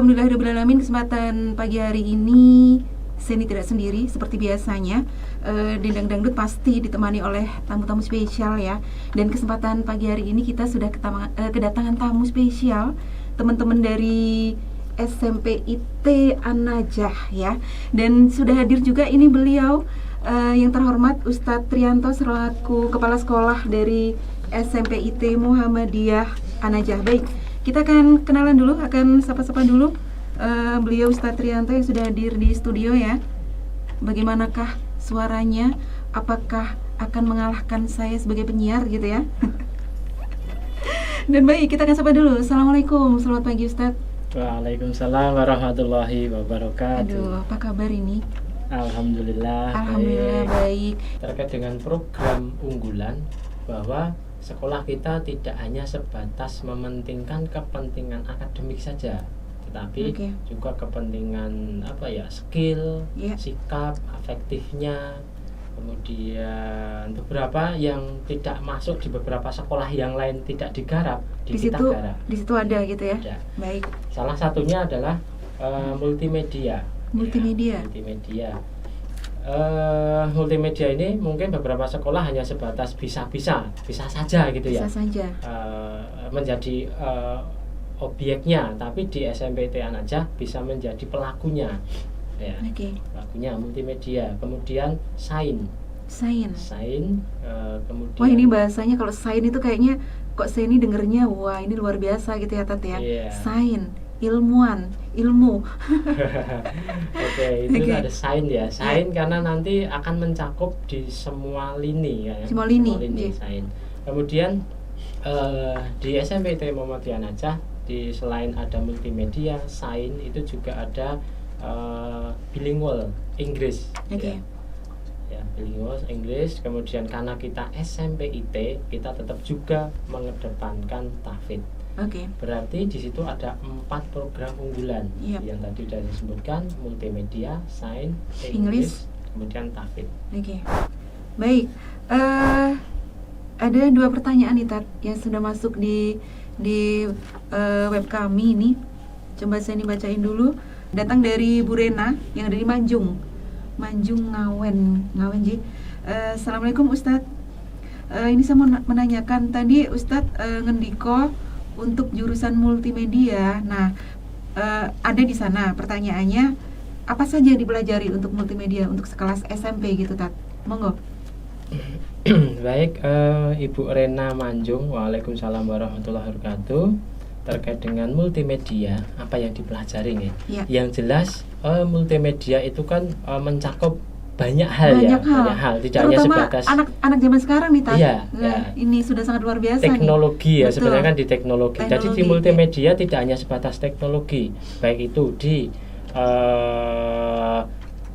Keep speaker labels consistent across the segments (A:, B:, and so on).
A: Alhamdulillahirrahmanirrahim, kesempatan pagi hari ini Seni tidak sendiri seperti biasanya. Dendang Dangdut pasti ditemani oleh tamu-tamu spesial ya. Dan kesempatan pagi hari ini kita sudah kedatangan tamu spesial, teman-teman dari SMP IT An-Najah ya. Dan sudah hadir juga ini beliau yang terhormat Ustadz Trianto selaku Kepala Sekolah dari SMP IT Muhammadiyah An-Najah. Baik, kita akan kenalan dulu, akan sapa-sapa dulu beliau Ustadz Trianto yang sudah hadir di studio ya. Bagaimanakah suaranya? Apakah akan mengalahkan saya sebagai penyiar gitu ya? Dan baik, kita akan sapa dulu. Assalamualaikum, selamat pagi Ustadz.
B: Waalaikumsalam warahmatullahi wabarakatuh.
A: Aduh, apa kabar ini?
B: Alhamdulillah
A: baik.
B: Terkait dengan program unggulan, bahwa sekolah kita tidak hanya sebatas mementingkan kepentingan akademik saja, tetapi juga kepentingan skill, sikap, afektifnya. Kemudian beberapa yang tidak masuk di beberapa sekolah yang lain tidak digarap, kita garap.
A: Di situ ada gitu ya.
B: Ada.
A: Baik.
B: Salah satunya adalah multimedia.
A: Multimedia.
B: Multimedia ini mungkin beberapa sekolah hanya sebatas bisa saja gitu ya.
A: Bisa saja.
B: Menjadi objeknya, tapi di SMP IT An-Najah bisa menjadi pelakunya. Ya. Pelakunya multimedia. Kemudian sains. Kemudian.
A: Wah, ini bahasanya kalau sains itu kayaknya kok saya ini dengernya wah ini luar biasa gitu ya Tat ya.
B: Yeah.
A: Sains, ilmu.
B: Itu ada sains ya. Sains karena nanti akan mencakup di semua lini ya.
A: Semua lini
B: sains. Kemudian di SMP IT Muhammadiyah An-Najah selain ada multimedia, sains itu juga ada bilingual Inggris. Ya, bilingual Inggris. Kemudian karena kita SMP IT, kita tetap juga mengedepankan tahfidz. Berarti di situ ada 4 program unggulan yang tadi sudah disebutkan: multimedia, sains, Inggris, kemudian tahfidz.
A: Baik. Ada 2 pertanyaan nih Tat yang sudah masuk di web kami ini. Coba saya bacain dulu. Datang dari Bu Rena yang ada di Manjung Ngawen Ji. Assalamualaikum Ustadz. Ini saya mau menanyakan tadi Ustadz ngendiko untuk jurusan multimedia. Nah, ada di sana pertanyaannya apa saja yang dipelajari untuk multimedia untuk sekelas SMP gitu Tat. Monggo.
B: Baik, Ibu Rena Manjung. Waalaikumsalam warahmatullahi wabarakatuh. Terkait dengan multimedia, apa yang dipelajari nih? Ya. Yang jelas multimedia itu kan mencakup banyak hal. Banyak hal. Tidak hanya sebatas
A: anak zaman sekarang nih Tat.
B: Ya.
A: Ini sudah sangat luar biasa
B: teknologi
A: nih.
B: Ya, sebenarnya kan di teknologi. Jadi di multimedia tidak hanya sebatas teknologi, baik itu di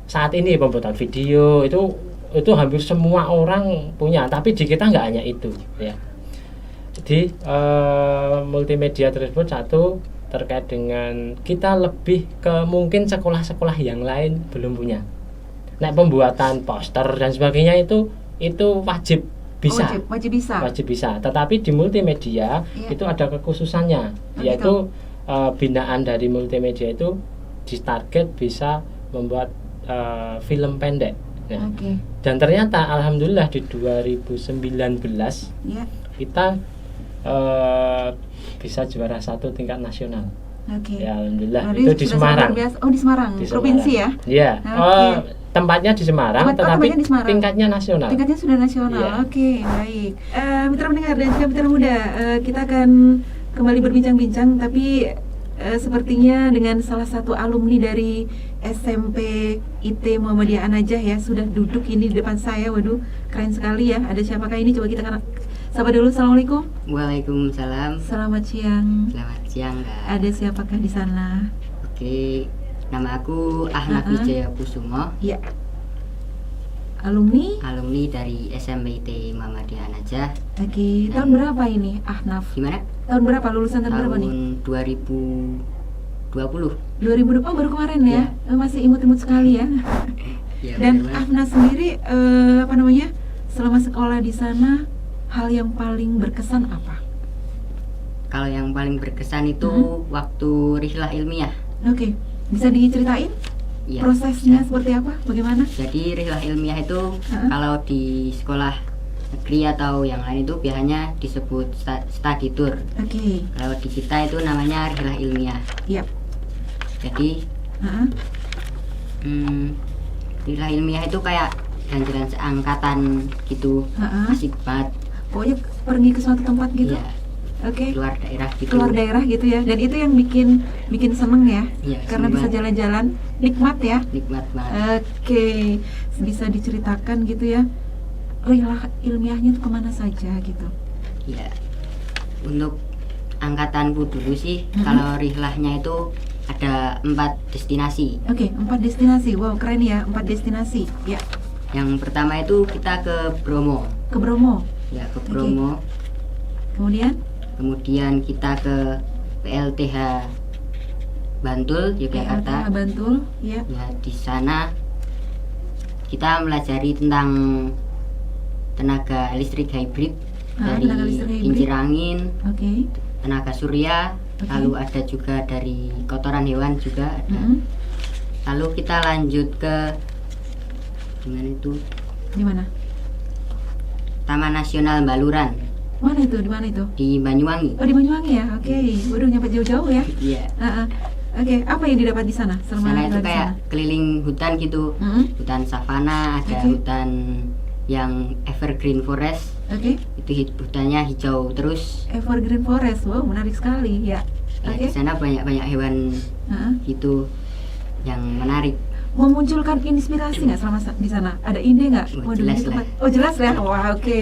B: saat ini pembuatan video itu hampir semua orang punya, tapi di kita nggak hanya itu ya. Jadi multimedia tersebut satu terkait dengan kita lebih ke mungkin sekolah-sekolah yang lain belum punya. Nah, pembuatan poster dan sebagainya itu wajib bisa. Wajib bisa. Tetapi di multimedia itu ada kekhususannya, yaitu binaan dari multimedia itu ditarget bisa membuat film pendek. Nah, dan ternyata alhamdulillah di 2019 kita bisa juara 1 tingkat nasional. Ya, alhamdulillah. Itu di Semarang.
A: Di Semarang. Provinsi ya?
B: Iya. Tempatnya di Semarang, tetapi tingkatnya nasional.
A: Tingkatnya sudah nasional. Baik. Mitra pendengar dan juga mitra muda, kita akan kembali berbincang-bincang, tapi sepertinya dengan salah satu alumni dari SMP IT Muhammadiyah An-Najah ya, sudah duduk ini di depan saya. Waduh, keren sekali ya. Ada siapakah ini? Coba kita sapa dulu. Assalamualaikum.
C: Waalaikumsalam.
A: Selamat siang.
C: Selamat siang, Kak.
A: Ada siapakah di sana?
C: Nama aku Ahnaf Wijaya Kusumo.
A: Iya. Alumni
C: dari SMP IT Muhammadiyah An-Najah.
A: Tahun berapa ini, Ahnaf?
C: Gimana?
A: Tahun berapa? Lulusan tahun berapa nih?
C: Tahun 2020.
A: 2020 baru kemarin ya? Masih imut-imut sekali ya. Dan Ahnaf sendiri selama sekolah di sana, hal yang paling berkesan apa?
C: Kalau yang paling berkesan itu waktu rihlah ilmiah.
A: Oke, bisa diceritain
C: Iya,
A: prosesnya
C: bisa.
A: seperti apa? Bagaimana?
C: Jadi rihlah ilmiah itu
A: Heeh.
C: kalau di sekolah negeri atau yang lain itu biasanya disebut study tour.
A: Oke,
C: Kalau di kita itu namanya rihlah ilmiah.
A: yap.
C: Jadi
A: Heeh.
C: rihlah ilmiah itu kayak jalan-jalan seangkatan gitu,
A: Heeh.
C: asik banget.
A: Pokoknya pergi ke suatu tempat gitu.
C: Iya,
A: Oke.
C: keluar daerah gitu.
A: Keluar daerah gitu ya. Dan itu yang bikin seneng ya.
C: Iya,
A: Karena
C: seneng
A: bisa
C: banget.
A: jalan-jalan, nikmat ya.
C: Nikmat banget.
A: Oke, bisa diceritakan gitu ya. Rihlah ilmiahnya itu kemana saja gitu.
C: Iya. Untuk angkatanku dulu sih,
A: Mhm.
C: kalau rihlahnya itu ada 4 destinasi.
A: Oke, 4 destinasi. Wow, keren ya, 4 destinasi. Ya,
C: Yang pertama itu kita ke Bromo.
A: ke Bromo.
C: Ya, ke
A: Oke.
C: Bromo.
A: Kemudian
C: Kemudian kita ke PLTH Bantul,
A: Jakarta,
C: Yogyakarta.
A: Bantul, ya.
C: Ya, di sana kita melajari tentang tenaga listrik hybrid dari
A: Tenaga listrik hybrid.
C: kincir angin,
A: Oke.
C: tenaga surya,
A: Oke.
C: lalu ada juga dari kotoran hewan juga ada.
A: Mm-mm.
C: Lalu kita lanjut ke gimana itu?
A: Di mana?
C: Taman Nasional Baluran
A: Mana itu? Di mana itu?
C: di Banyuwangi.
A: Oh, di Banyuwangi ya. Oke. Waduh, nyampe jauh-jauh ya.
C: Iya.
A: Heeh. Oke, apa yang didapat di sana selama
C: Sana itu
A: tinggal di
C: kayak
A: sana?
C: keliling hutan gitu.
A: Mm-mm.
C: Hutan savana, ada
A: Oke.
C: hutan yang evergreen forest.
A: Oke.
C: Itu hutannya hijau terus.
A: Evergreen Forest. Wow, menarik sekali ya.
C: Ya,
A: Oke.
C: di sana banyak hewan
A: Heeh.
C: gitu yang menarik.
A: Memunculkan inspirasi nggak selama di sana? Ada ide nggak?
C: Oh, jelas
A: ini
C: lah.
A: tempat- Oh, jelas ya. Wah, oke.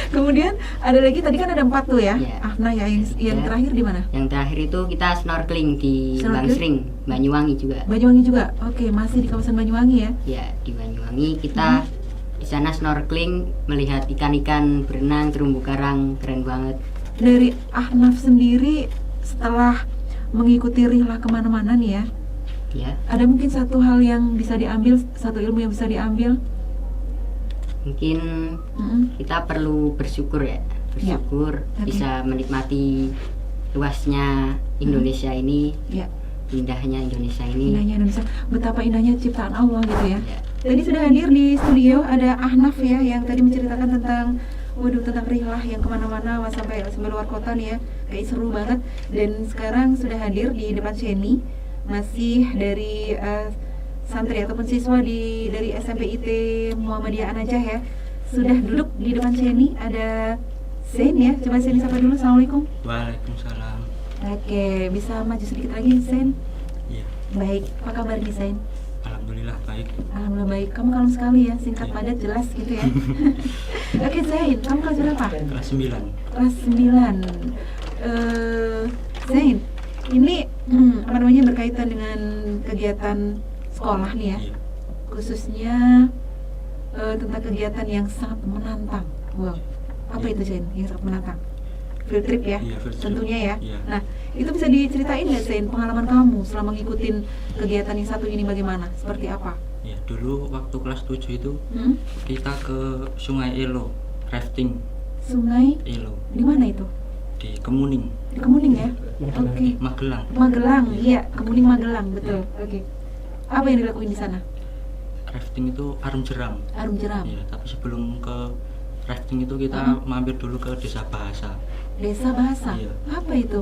A: Kemudian ada lagi, tadi kan ada 4 tuh ya.
C: Iya.
A: Nah ya, yang
C: Iya.
A: terakhir di mana?
C: Yang terakhir itu kita snorkeling di
A: Snorkeling?
C: Bangsering, Banyuwangi juga.
A: Banyuwangi juga. Oke, masih di kawasan Banyuwangi ya.
C: Ya, di Banyuwangi kita di sana snorkeling, melihat ikan-ikan berenang terumbu karang, keren banget.
A: Dari Ahnaf sendiri setelah mengikuti rihlah kemana-mana nih ya,
C: Ya,
A: ada mungkin satu hal yang bisa diambil, satu ilmu yang bisa diambil.
C: mungkin
A: Mm-mm.
C: kita perlu bersyukur ya, bersyukur
A: Oke.
C: bisa menikmati luasnya Indonesia ini,
A: Ya,
C: indahnya Indonesia ini.
A: indahnya Indonesia. Betapa indahnya ciptaan Allah gitu ya.
C: Ya,
A: Tadi sudah hadir di studio ada Ahnaf ya, yang tadi menceritakan tentang tentang rihlah yang kemana-mana, wah, sampai luar kota nih ya, kayak seru banget. Dan sekarang sudah hadir di depan Sheni, masih dari santri ataupun siswa dari SMPIT Muhammadiyah An-Najah ya, sudah duduk di depan Sheni. Ada Zain ya, coba Zain sapa dulu. Assalamualaikum.
D: Waalaikumsalam.
A: Oke, bisa maju sedikit lagi Zain?
D: Iya,
A: Baik, apa kabar nih Zain?
D: alhamdulillah baik.
A: Alhamdulillah baik. Kamu kalem sekali ya, singkat padat jelas gitu ya. Oke Zain, kamu kelas berapa?
D: Kelas 9.
A: Kelas 9. Zain, ini apa namanya, berkaitan dengan kegiatan sekolah nih ya,
D: Iya.
A: khususnya tentang kegiatan yang sangat menantang. Wow, apa itu Zain yang sangat menantang? Field trip ya,
D: Iya, field trip.
A: tentunya ya.
D: Iya.
A: Nah, itu bisa diceritain nggak Zain pengalaman kamu selama ngikutin kegiatan yang satu ini, bagaimana? Seperti apa?
D: Ya, dulu waktu kelas 7 itu
A: Hmm?
D: kita ke Sungai Elo, rafting
A: Sungai
D: Elo
A: di mana itu?
D: di Kemuning,
A: Di Kemuning ya? Oke.
D: Magelang.
A: Magelang, iya, Kemuning Magelang, betul. Oke. Apa yang dilakuin di sana?
D: Rafting itu Arum Jeram.
A: Arum jeram,
D: Ya, tapi sebelum ke rafting itu kita mampir dulu ke Desa Bahasa.
A: desa bahasa.
D: Iya.
A: Apa itu?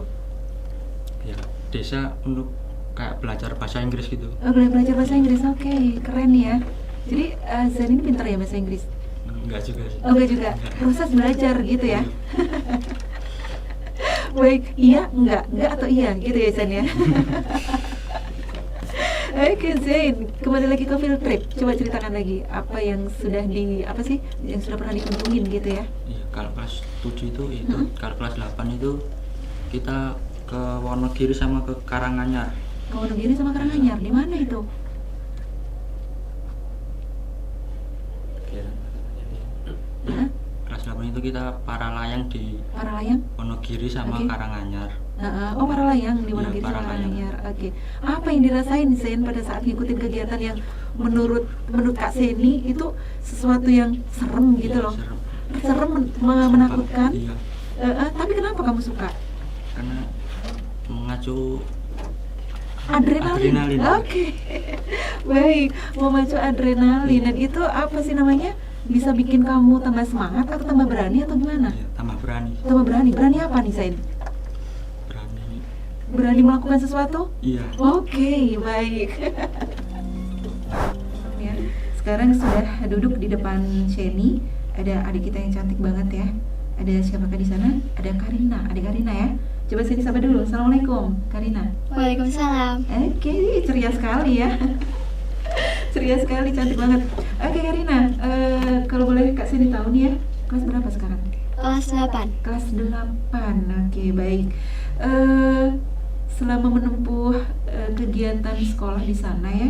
D: Ya, desa untuk kayak belajar bahasa Inggris gitu.
A: Oh, belajar bahasa Inggris. Oke, keren ya. Jadi Zain ini pintar ya bahasa Inggris?
D: Enggak juga sih.
A: Oh, enggak juga.
D: Enggak.
A: Proses belajar gitu ya.
D: Iya.
A: Baik, iya, enggak atau iya gitu ya Zain ya. Oke Zain, kembali lagi ke field trip. Coba ceritakan lagi apa yang sudah yang sudah pernah dikunjungin gitu ya.
D: Iya, kalau kelas 7 itu kalau kelas 8 itu kita ke Wonogiri sama ke Karanganyar.
A: Ke Wonogiri sama Karanganyar, di mana itu? Hah?
D: Kelas 8 itu kita para layang di
A: Paralayang?
D: Wonogiri sama
A: Oke.
D: Karanganyar.
A: Oh, Paralayang di
D: Iya,
A: Wonogiri sama
D: Paralayang.
A: Karanganyar. Oke. Apa yang dirasain Zain pada saat ngikutin kegiatan yang menurut Kak Seni itu sesuatu yang serem gitu
D: Iya,
A: loh?
D: serem.
A: Serem, menakutkan.
D: Iya,
A: Tapi kenapa kamu suka?
D: karena mengacu
A: Adrenalin.
D: Adrenalin.
A: Oke. Baik, memacu adrenalin. Dan itu apa sih namanya? Bisa bikin kamu tambah semangat atau tambah berani atau gimana?
D: Ya, tambah berani.
A: Tambah berani. Berani apa nih, Said?
D: Berani.
A: Berani melakukan sesuatu?
D: Iya.
A: Oke, baik. Ya, sekarang sudah duduk di depan Sheni. Ada adik kita yang cantik banget ya. Ada siapakah di sana? Ada Karina, adik Karina ya. Coba sini sapa dulu. Assalamualaikum, Karina.
E: Waalaikumsalam.
A: Oke, ceria sekali ya. Ceria sekali, cantik banget. Oke, Karina, kalau boleh Kak Sini tahu nih ya, kelas berapa sekarang?
E: Kelas 8.
A: Kelas 8. Oke, baik. Selama menempuh kegiatan sekolah di sana ya,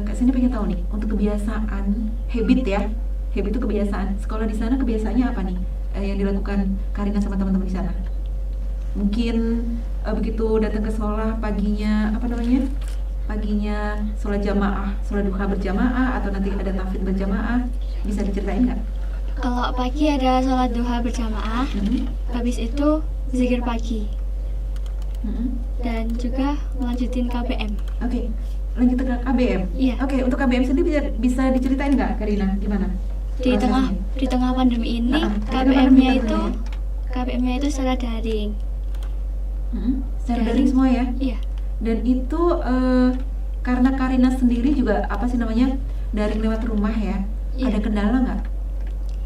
A: Kak Sini pengen tahu nih, untuk kebiasaan, habit ya. Habit itu kebiasaan. Sekolah di sana kebiasaannya apa nih yang dilakukan Karina sama teman-teman di sana? Mungkin begitu datang ke sekolah paginya, apa namanya? Paginya sholat jamaah, sholat duha berjamaah, atau nanti ada tahfidz berjamaah, bisa diceritain nggak?
E: Kalau pagi ada sholat duha berjamaah, habis itu zikir pagi, dan juga melanjutin KBM.
A: Oke, lanjut ke KBM.
E: Iya.
A: Oke, untuk KBM sendiri bisa diceritain nggak, Karina? Gimana?
E: Di tengah pandemi ini, KBM-nya itu secara daring.
A: Secara daring semua ya?
E: Iya.
A: Dan itu karena Karina sendiri juga apa sih namanya, daring lewat rumah ya?
E: Iya.
A: Ada kendala nggak?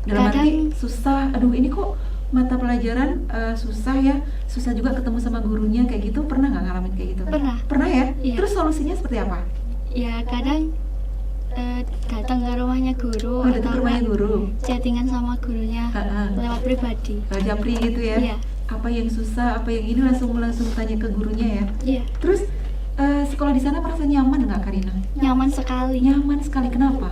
A: Dalam arti susah, aduh ini kok mata pelajaran susah ya, susah juga ketemu sama gurunya kayak gitu, pernah nggak ngalamin kayak gitu? Pernah ya?
E: Iya.
A: Terus solusinya seperti apa?
E: Ya kadang datang ke rumahnya guru,
A: Oh, datang ke rumahnya guru,
E: chattingan sama gurunya lewat pribadi.
A: japri gitu ya?
E: Iya.
A: Apa yang susah, apa yang ini langsung tanya ke gurunya ya?
E: Iya.
A: Terus sekolah di sana merasa nyaman nggak, Karina?
E: Nyaman sekali.
A: Nyaman sekali, kenapa?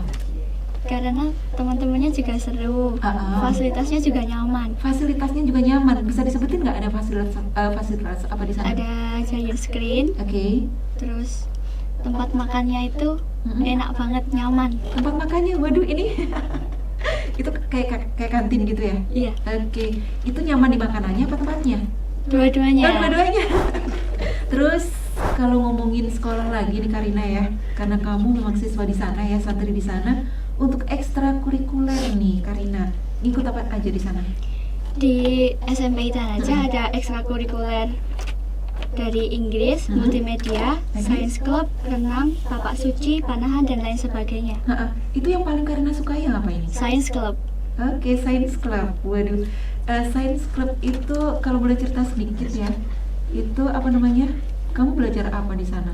E: Karena teman-temannya juga seru, fasilitasnya juga nyaman.
A: Fasilitasnya juga nyaman. Bisa disebutin nggak ada fasilitas apa di sana?
E: Ada giant screen,
A: Oke.
E: terus tempat makannya itu enak banget, nyaman.
A: Tempat makannya, waduh ini itu kayak kantin gitu ya?
E: Iya.
A: Oke. Itu nyaman di makanannya apa tempatnya?
E: Dua-duanya.
A: Dua-duanya. Terus kalau ngomongin sekolah lagi nih Karina ya, karena kamu memang siswa di sana ya, santri di sana, untuk ekstrakurikuler nih Karina, ikut apa aja di sana?
E: Di SMP Itanaja ada ekstrakurikuler dari Inggris, multimedia, science club, renang, tapak suci, panahan, dan lain sebagainya.
A: Itu yang paling Karina sukai yang apa ini?
E: Science club.
A: Oke, science club. Waduh, science club itu kalau boleh cerita sedikit ya, itu apa namanya? Kamu belajar apa di sana?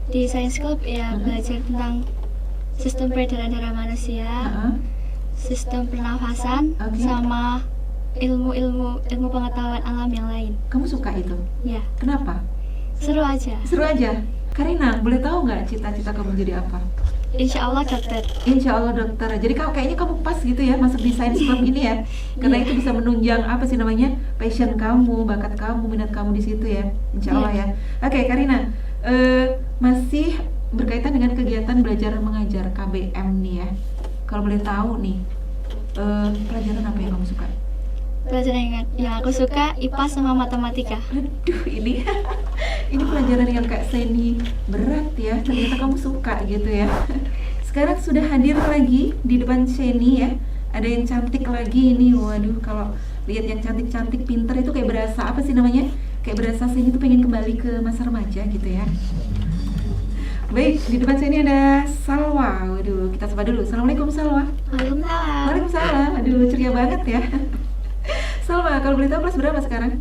E: Di science club ya belajar tentang sistem peredaran darah manusia, sistem pernafasan, sama ilmu pengetahuan alam yang lain.
A: Kamu suka itu?
E: Ya.
A: Kenapa?
E: Seru aja.
A: Seru aja. Karina, boleh tahu nggak cita-cita kamu jadi apa?
E: Insya Allah dokter.
A: Insya Allah dokter. Jadi kayaknya kamu pas gitu ya masuk di science club ini ya, karena itu bisa menunjang apa sih namanya, passion kamu, bakat kamu, minat kamu di situ ya. Insya Allah ya. Oke, Karina, masih berkaitan dengan kegiatan belajar mengajar KBM nih ya. Kalau boleh tahu nih, pelajaran apa yang kamu suka?
E: Pelajaran yang aku suka IPA sama matematika.
A: Aduh, ini ini pelajaran yang Kak Seni berat ya. Ternyata kamu suka gitu ya. Sekarang sudah hadir lagi di depan Seni ya. Ada yang cantik lagi ini. Waduh, kalau lihat yang cantik-cantik, pinter itu kayak berasa apa sih namanya? Kayak berasa Seni tuh pengen kembali ke masa remaja gitu ya. Baik, di depan Seni ada Salwa. Waduh, kita sapa dulu. Assalamualaikum Salwa.
E: Waalaikumsalam.
A: Waalaikumsalam. Aduh, ceria banget ya. Salma, kalau boleh tahu kelas berapa sekarang?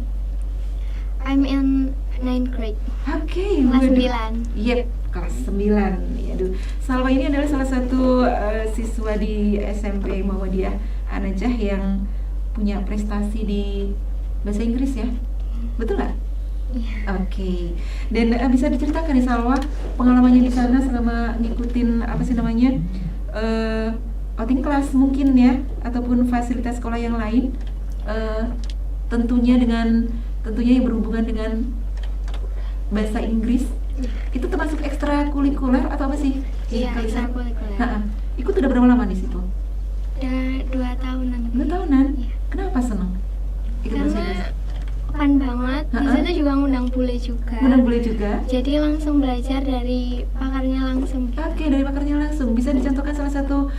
E: I'm in 9th grade.
A: Oke,
E: Kelas
A: waduh.
E: 9.
A: Yep, kelas 9. Aduh. Salma ini adalah salah satu siswa di SMP Muhammadiyah An-Najah yang punya prestasi di bahasa Inggris ya. Betul nggak?
E: Iya.
A: Oke. Dan bisa diceritakan nih Salwa pengalamannya di sana selama ngikutin apa sih namanya? Outing kelas mungkin ya, ataupun fasilitas sekolah yang lain. Tentunya yang berhubungan dengan bahasa Inggris. Itu termasuk ekstrakurikuler atau apa sih?
E: Iya,
A: Kalau di sana?
E: ekstrakurikuler.
A: Ikut udah berapa lama di situ?
E: Udah 2 tahunan.
A: 2 tahunan.
E: Iya.
A: Kenapa seneng ikut bahasa Inggris?
E: Karena fun banget. Di sana Kita juga ngundang bule juga.
A: Ngundang bule juga.
E: Jadi langsung belajar dari pakarnya langsung.
A: Oke, dari pakarnya langsung. Bisa dicontohkan salah satu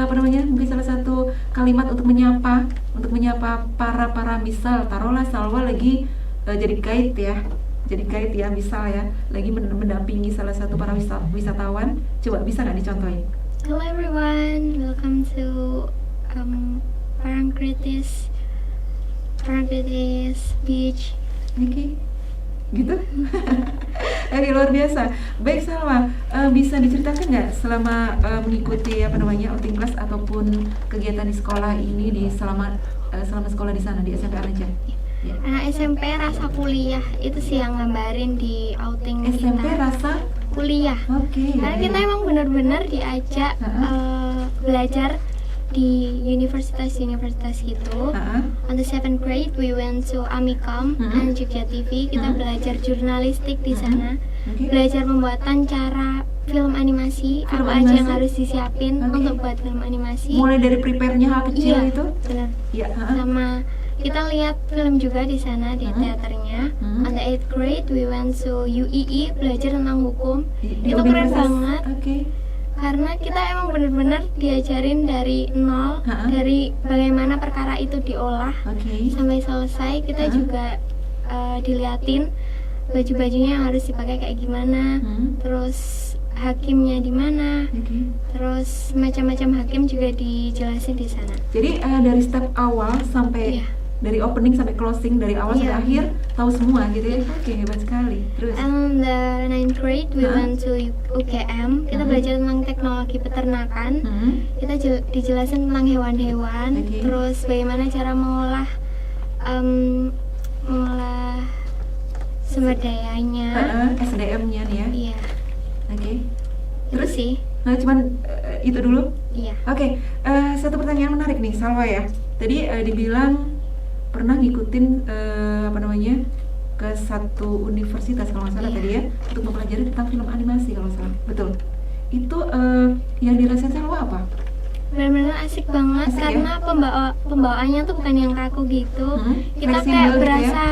A: mungkin salah satu kalimat untuk menyapa para misal taruhlah Salwa lagi jadi guide ya, misal ya, lagi mendampingi salah satu para wisatawan. Coba bisa nggak dicontohin?
E: Hello everyone, welcome to Parangtritis Beach.
A: Oke, gitu. Oke, luar biasa. Baik Salwa, bisa diceritakan nggak selama mengikuti outing class ataupun kegiatan di sekolah ini selama sekolah di sana di SMP Anaja? Ya.
E: Anak SMP rasa kuliah itu sih yang gambarin di outing
A: SMP
E: kita.
A: rasa
E: Kuliah.
A: Oke.
E: Karena kita emang benar-benar diajak belajar di universitas gitu. On the 7th grade we went to Amikom and Jogja TV. Kita belajar jurnalistik di sana. Belajar pembuatan cara film animasi, apa aja yang harus disiapin untuk buat film animasi.
A: Mulai dari prepare-nya hal kecil
E: Iya,
A: itu.
E: benar.
A: Iya.
E: Sama kita lihat film juga di sana di teaternya. On the 8th grade we went to UII belajar tentang hukum.
A: Di
E: Itu keren
A: universitas.
E: banget.
A: Oke.
E: Karena kita emang benar-benar diajarin dari nol, dari bagaimana perkara itu diolah
A: Oke.
E: sampai selesai. Kita juga diliatin baju-bajunya yang harus dipakai kayak gimana, terus hakimnya di mana,
A: Oke.
E: terus macam-macam hakim juga dijelasin di sana.
A: Jadi dari step awal sampai
E: Iya.
A: dari opening sampai closing, dari awal sampai
E: Iya.
A: akhir tahu semua gitu ya. Oke, hebat sekali. Terus
E: And the 9th grade we went to UGM. Kita belajar tentang teknologi peternakan. Kita dijelasin tentang hewan-hewan,
A: Oke.
E: terus bagaimana cara mengolah sumber dayanya.
A: SDM-nya nih ya.
E: Iya.
A: Oke.
E: Itu
A: Terus
E: sih.
A: nah, cuman itu dulu.
E: Iya.
A: Oke, satu pertanyaan menarik nih Salwa ya. Tadi dibilang pernah ngikutin ke satu universitas kalau nggak salah
E: Iya.
A: tadi ya, untuk mempelajari tentang film animasi kalau nggak salah. Betul. Itu yang dirasain Salwa apa?
E: Benar-benar asik banget
A: Asik ya?
E: karena pembawaannya tuh bukan yang kaku gitu. Kita
A: Fleksibel
E: kayak
A: gitu ya?
E: berasa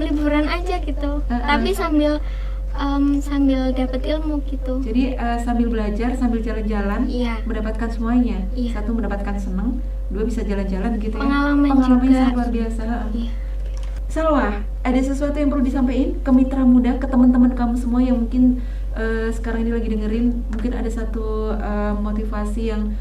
E: liburan aja gitu. Tapi sambil dapet ilmu gitu.
A: Jadi sambil belajar, sambil jalan-jalan,
E: Iya.
A: mendapatkan semuanya.
E: Iya.
A: Satu mendapatkan senang, dua bisa jalan-jalan gitu ya.
E: Pengalaman
A: Pengalamannya
E: juga.
A: sangat luar biasa.
E: Iya.
A: Salwa, ada sesuatu yang perlu disampaikan ke mitra muda, ke teman-teman kamu semua yang mungkin sekarang ini lagi dengerin, mungkin ada satu motivasi yang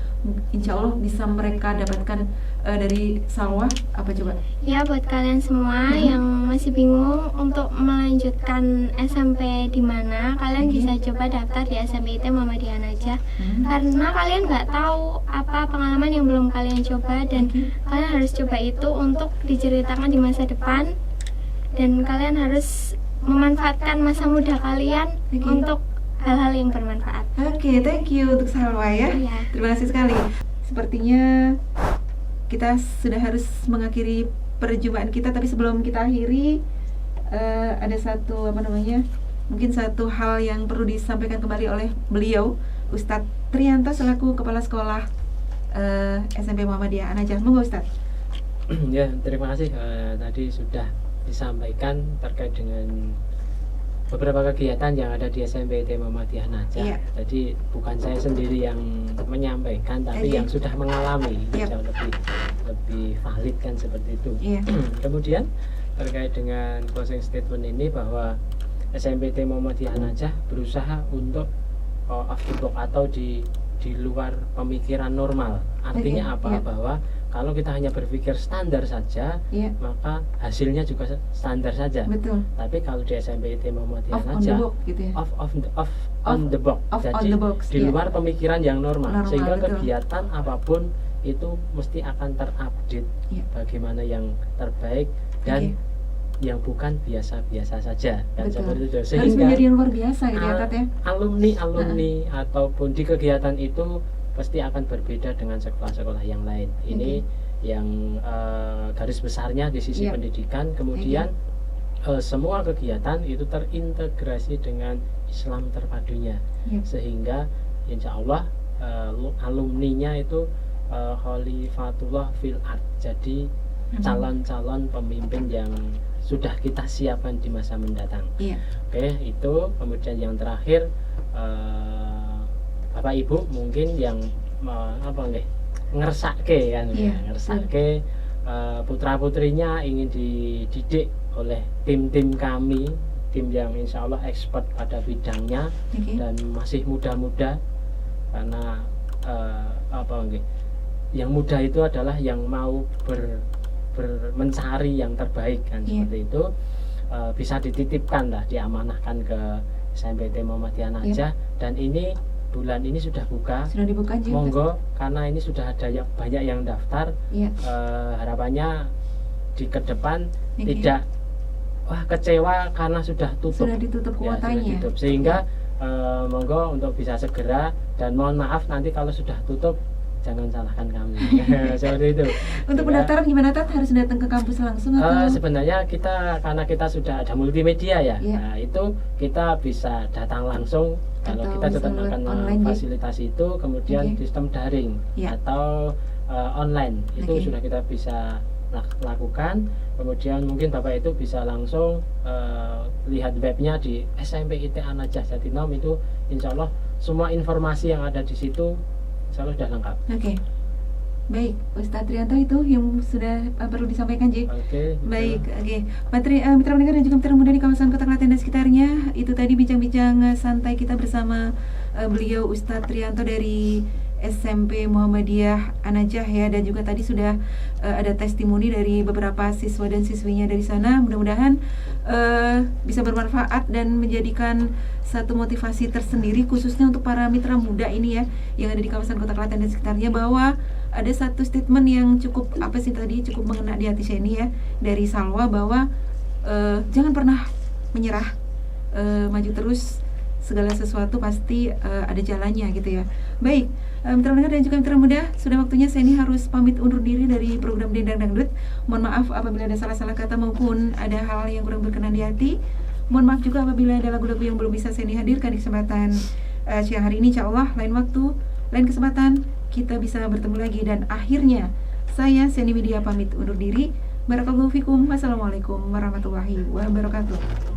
A: insya Allah bisa mereka dapatkan dari Salwa, apa coba?
E: Ya buat kalian semua yang masih bingung untuk melanjutkan SMP di mana, kalian bisa coba daftar di SMIT Muhammadiyah Najah. Karena kalian nggak tahu apa pengalaman yang belum kalian coba dan kalian harus coba itu untuk diceritakan di masa depan dan kalian harus memanfaatkan masa muda kalian untuk hal-hal yang bermanfaat.
A: Oke, thank you untuk Salwa ya.
E: Iya.
A: Terima kasih sekali. Sepertinya kita sudah harus mengakhiri perjumpaan kita, tapi sebelum kita akhiri ada satu mungkin satu hal yang perlu disampaikan kembali oleh beliau, Ustadz Trianto selaku Kepala Sekolah SMP Muhammadiyah An-Najah. Monggo Ustadz.
B: Ya, terima kasih. Tadi sudah disampaikan terkait dengan beberapa kegiatan yang ada di SMP Muhammadiyah Najah.
A: Iya.
B: Jadi bukan saya sendiri yang menyampaikan, tapi yang sudah mengalami,
A: Iya.
B: jauh lebih valid kan seperti itu.
A: Iya.
B: Kemudian terkait dengan closing statement ini bahwa SMP Muhammadiyah Najah berusaha untuk off the box atau di luar pemikiran normal. Artinya
A: Oke,
B: apa?
A: iya.
B: Bahwa kalau kita hanya berpikir standar saja,
A: Iya.
B: maka hasilnya juga standar saja.
A: Betul.
B: Tapi kalau di SMP Muhammadiyah
A: Off on the
B: Najah,
A: box gitu ya.
B: on the box.
A: Off on
B: Jadi
A: the box,
B: di
A: iya.
B: luar pemikiran yang normal,
A: Normal,
B: sehingga
A: betul.
B: kegiatan apapun itu mesti akan terupdate
A: Iya.
B: bagaimana yang terbaik dan yang bukan biasa-biasa saja kan,
A: Betul.
B: seperti itu.
A: Harus
B: Sehingga
A: menjadi yang luar biasa gitu ya, Tat ya.
B: alumni ataupun di kegiatan itu pasti akan berbeda dengan sekolah-sekolah yang lain. Ini yang garis besarnya di sisi
A: Iya.
B: pendidikan. Kemudian semua kegiatan itu terintegrasi dengan Islam terpadunya,
A: Iya.
B: sehingga insya Allah alumninya itu khalifatullah fil ard. Jadi calon-calon pemimpin yang sudah kita siapkan di masa mendatang.
A: Iya.
B: Oke, itu kemudian yang terakhir Bapak Ibu mungkin yang ngersake kan,
A: Iya,
B: ngersake putra-putrinya ingin dididik oleh tim-tim kami, tim yang insya Allah expert pada bidangnya
A: Oke.
B: dan masih muda-muda, karena yang muda itu adalah yang mau mencari yang terbaik kan,
A: Iya.
B: seperti itu. Bisa dititipkan lah, diamanahkan ke SMPT Muhammadiyah Najah, dan ini bulan ini sudah buka.
A: Sudah dibuka aja.
B: Monggo, karena ini sudah ada banyak yang daftar.
A: Iya.
B: Harapannya di ke depan
A: Oke.
B: tidak kecewa karena sudah tutup.
A: Sudah ditutup
B: Ya,
A: kuotanya.
B: sudah ditutup. Sehingga monggo untuk bisa segera, dan mohon maaf nanti kalau sudah tutup jangan salahkan kami. Seperti itu.
A: Untuk
B: Sehingga,
A: pendaftaran gimana Tat? Harus datang ke kampus langsung atau?
B: sebenarnya karena kita sudah ada multimedia ya,
A: Iya.
B: nah itu kita bisa datang langsung kalau
A: Atau
B: kita tetap
A: bisa
B: akan
A: online, Ji?
B: memfasilitasi itu, kemudian
A: Oke.
B: sistem daring
A: Iya.
B: atau online itu
A: Oke.
B: sudah kita bisa lakukan. Kemudian mungkin Bapak itu bisa langsung lihat webnya di SMPITA Najah Jatinam, itu insya Allah semua informasi yang ada di situ insya Allah sudah lengkap.
A: Oke. Baik, Ustadz Trianto itu yang sudah perlu disampaikan, Ji.
B: Oke.
A: Baik, oke. Mitra pendengar dan juga mitra muda di kawasan Kota Klaten dan sekitarnya, itu tadi bincang-bincang santai kita bersama beliau Ustadz Trianto dari SMP Muhammadiyah An-Najah ya, dan juga tadi sudah ada testimoni dari beberapa siswa dan siswinya dari sana. Mudah-mudahan bisa bermanfaat dan menjadikan satu motivasi tersendiri khususnya untuk para mitra muda ini ya yang ada di kawasan Kota Klaten dan sekitarnya, bahwa ada satu statement yang cukup cukup mengena di hati saya ini ya, dari Salwa, bahwa jangan pernah menyerah, maju terus, segala sesuatu pasti ada jalannya gitu ya. Baik, mitra pendengar dan juga mitra muda, sudah waktunya saya ini harus pamit undur diri dari program Dendang Dangdut. Mohon maaf apabila ada salah-salah kata maupun ada hal yang kurang berkenan di hati. Mohon maaf juga apabila ada lagu-lagu yang belum bisa saya hadirkan di kesempatan siang hari ini. Insya Allah lain waktu, lain kesempatan kita bisa bertemu lagi. Dan akhirnya saya Seni Widya pamit undur diri. Barakallahu fikum. Wassalamualaikum warahmatullahi wabarakatuh.